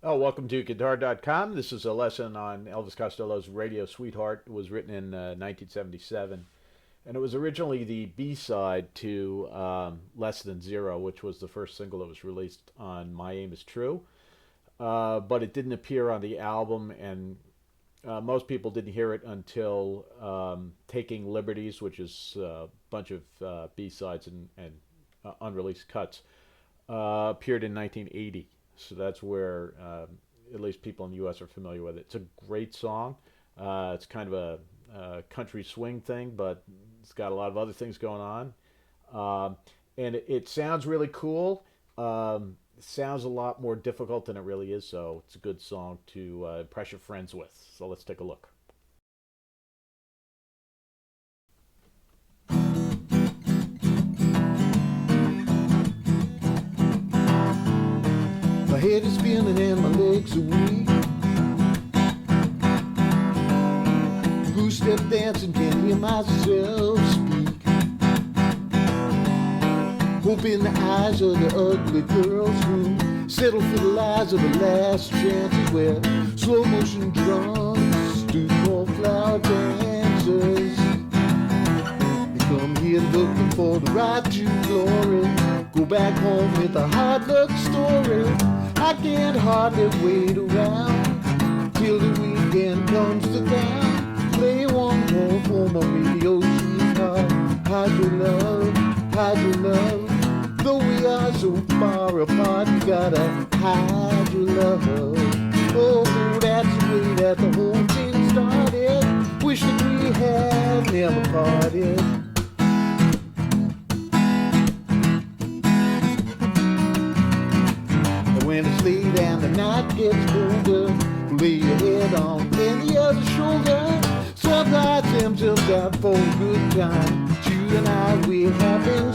Oh, welcome to Guitar.com. This is a lesson on Elvis Costello's Radio Sweetheart. It was written in 1977, and it was originally the B-side to Less Than Zero, which was the first single that was released on My Aim Is True. But it didn't appear on the album, and most people didn't hear it until Taking Liberties, which is a bunch of B-sides and unreleased cuts, appeared in 1980. So that's where at least people in the U.S. are familiar with it. It's a great song. It's kind of a country swing thing, but it's got a lot of other things going on. And it sounds really cool. It sounds a lot more difficult than it really is, so it's a good song to impress your friends with. So let's take a look. My head is spinning and my legs are weak. Two-step dancing, can't hear myself speak. Hope in the eyes of the ugly girls who settle for the lies of the last chances, where slow motion drums do more cloud dancers. They come here looking for the right to glory, go back home with a hard luck story. I can't hardly wait around till the weekend comes to town. Play one more for my radio sweetheart. Hide your love, hide your love. Though we are so far apart, you gotta hide your love. Oh, that's the way that the whole thing started. Wish that we had never parted. When it's late and the night gets colder, lay your head on any other shoulder. Sunlights themselves out for a good time. You and I, we're having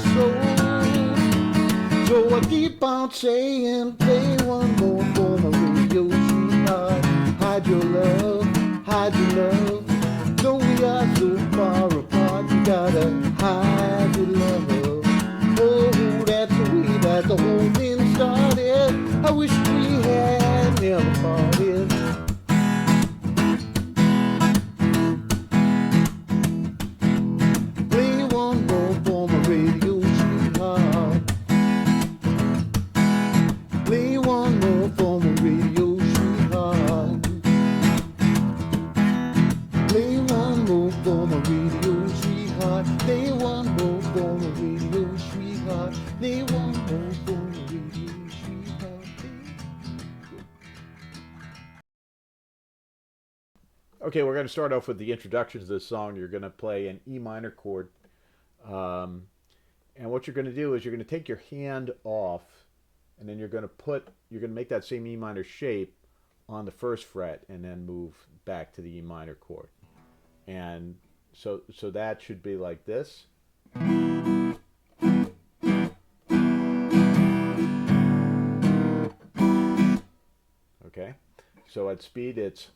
so I keep on saying, play one more for my radio sweetheart. Hide your love, hide your love. Though we are so far apart, you gotta hide your love. Oh, that's the way that the whole thing started. I wish we had never parted. Play one more for my radio sweetheart. Play one more for my radio sweetheart. Play one more for my radio sweetheart. Play one more for my radio sweetheart. Play one more for my radio sweetheart. Okay, we're going to start off with the introduction to this song. You're going to play an E minor chord. And what you're going to do is you're going to take your hand off, and then you're going to make that same E minor shape on the first fret, and then move back to the E minor chord. And so that should be like this. Okay, so at speed it's.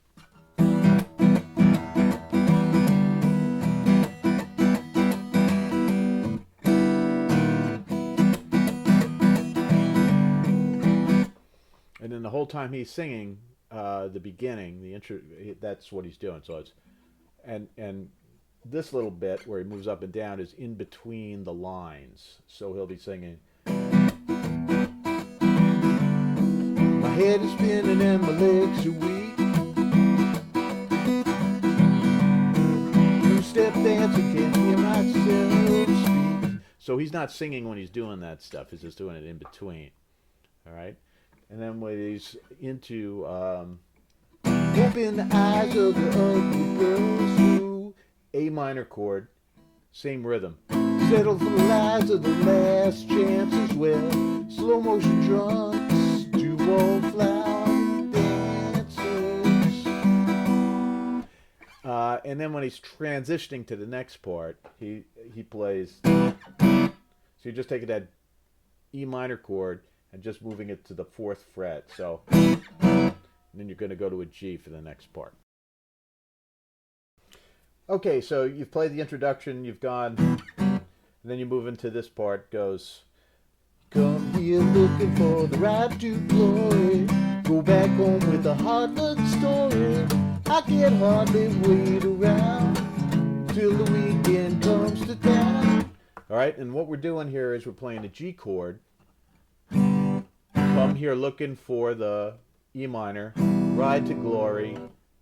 And then the whole time he's singing, the beginning, the intro, that's what he's doing. So it's, and this little bit where he moves up and down is in between the lines. So he'll be singing. My head is spinning and my legs are weak. Two-step dancing, can't hear myself speak. So he's not singing when he's doing that stuff. He's just doing it in between. All right. And then when he's into Hope in the eyes of the ugly girls who A minor chord, same rhythm. settle for the lies of the last chances, where slow motion drums do wallflower dances. And then when he's transitioning to the next part, he plays. So you're just taking that E minor chord and just moving it to the fourth fret. So, and then you're going to go to a G for the next part. Okay, so you've played the introduction, you've gone, and then you move into this part. Goes. Come here looking for the right to glory, Go back home with a hard luck story. I can hardly wait around till the weekend comes to town. All right, and what we're doing here is we're playing a G chord. Come here looking for the E minor, ride to glory,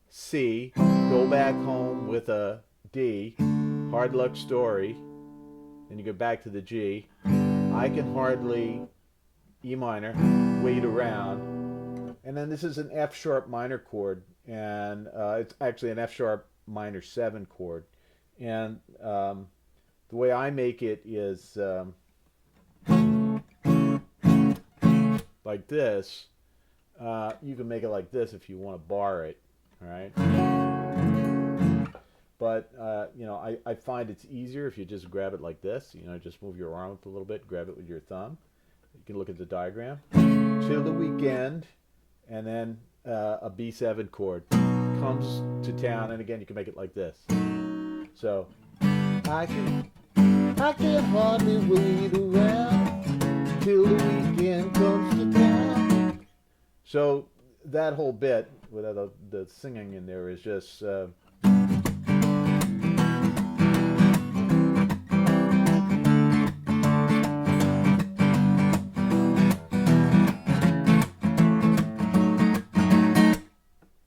C, go back home with a D, hard luck story, then you go back to the G. I can hardly, E minor, wait around, and then this is an F sharp minor chord, and it's actually an F sharp minor 7 chord, and the way I make it is like this. You can make it like this if you want to bar it, all right? But, you know, I find it's easier if you just grab it like this. You know, just move your arm up a little bit, grab it with your thumb. You can look at the diagram. Till the weekend, and then a B7 chord comes to town, and again, you can make it like this. So, I can hardly wait around till the weekend comes to town. So that whole bit, without the singing in there, is just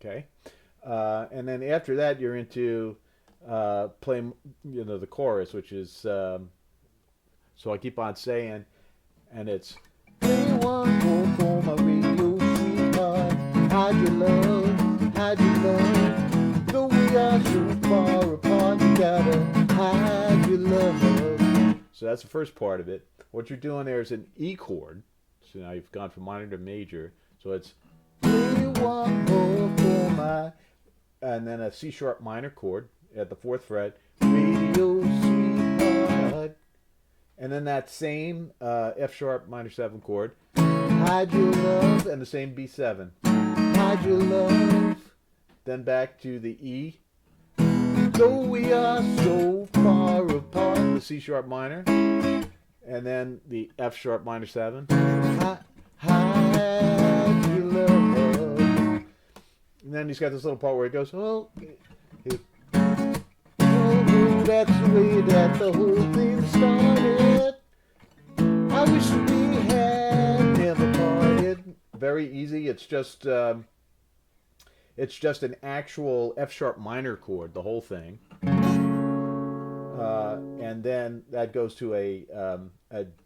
okay, and then after that you're into playing, you know, the chorus, which is so I keep on saying, and it's Play one more for my radio sweetheart. Hide your love, hide your love. Though we are so far apart, you gotta hide your love. so that's the first part of it. What you're doing there is an E chord. So now you've gone from minor to major. So it's Play one more for my and then a C sharp minor chord at the 4th fret, radio sweetheart. and then that same F sharp minor 7 chord, Hide your love, and the same B7. hide your love. Then back to the E, Though we are so far apart, the C sharp minor, and then the F sharp minor 7. hide your love. And then he's got this little part where he goes, oh, Oh, that's the way that the whole thing started. I wish we had never parted. very easy. It's just an actual F sharp minor chord, the whole thing. And then that goes to a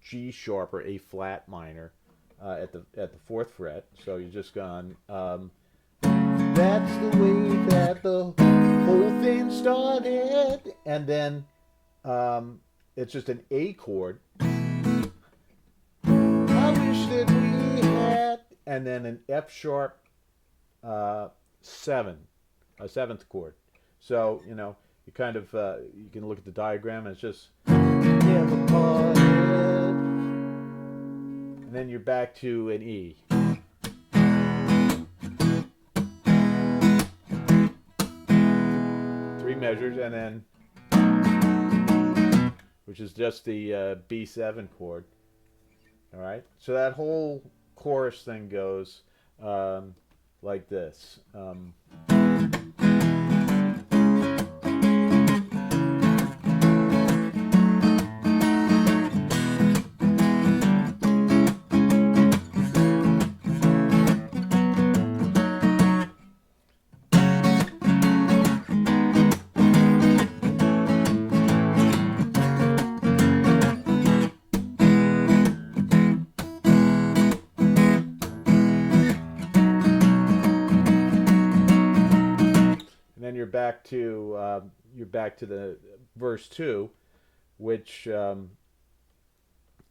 G sharp or A flat minor at the 4th fret. So you're just gone. That's the way that the whole thing started. And then it's just an A chord, I wish that we had. and then an F sharp 7, a 7th chord. So you know you kind of you can look at the diagram, and it's just, Never parted. and then you're back to an E. Three measures, and then which is just the B7 chord. All right, so that whole chorus thing goes like this. You're back to the verse 2, which you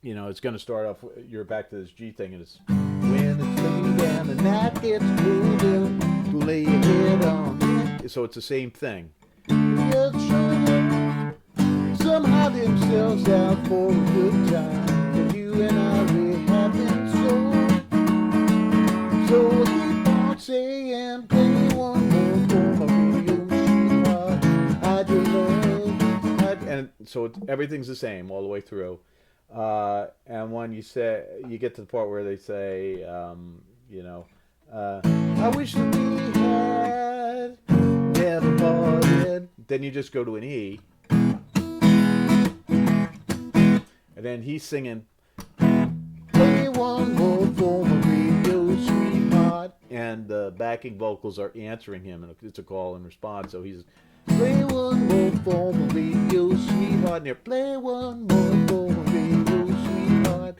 know, it's going to start off. You're back to this G thing, and it's When it's laying down, the night gets colder. To lay your head on it. so it's the same thing. Your children somehow themselves out for a good time. But you and I, we have been so keep on saying, play one more for my radio sweetheart. Hide your love. And so everything's the same all the way through. And when you get to the part where they say, you know, I wish that we had never parted. Then you just go to an E, and then he's singing, Play one more for my radio sweetheart. and the backing vocals are answering him, and it's a call and response. So he's Play one more for my radio sweetheart. and they're Play one more for my radio sweetheart.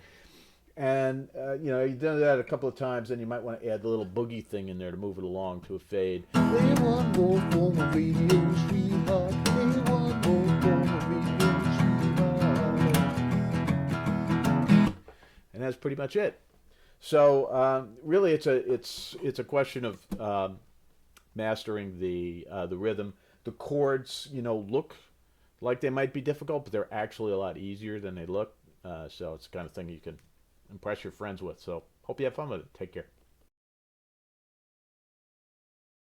and you've done that a couple of times, and you might want to add the little boogie thing in there to move it along to a fade. Play one more for my radio sweetheart. Play one more for my radio sweetheart. And that's pretty much it. So really, it's a question of mastering the rhythm. The chords, look like they might be difficult, but they're actually a lot easier than they look. So it's the kind of thing you can impress your friends with. So hope you have fun with it. Take care.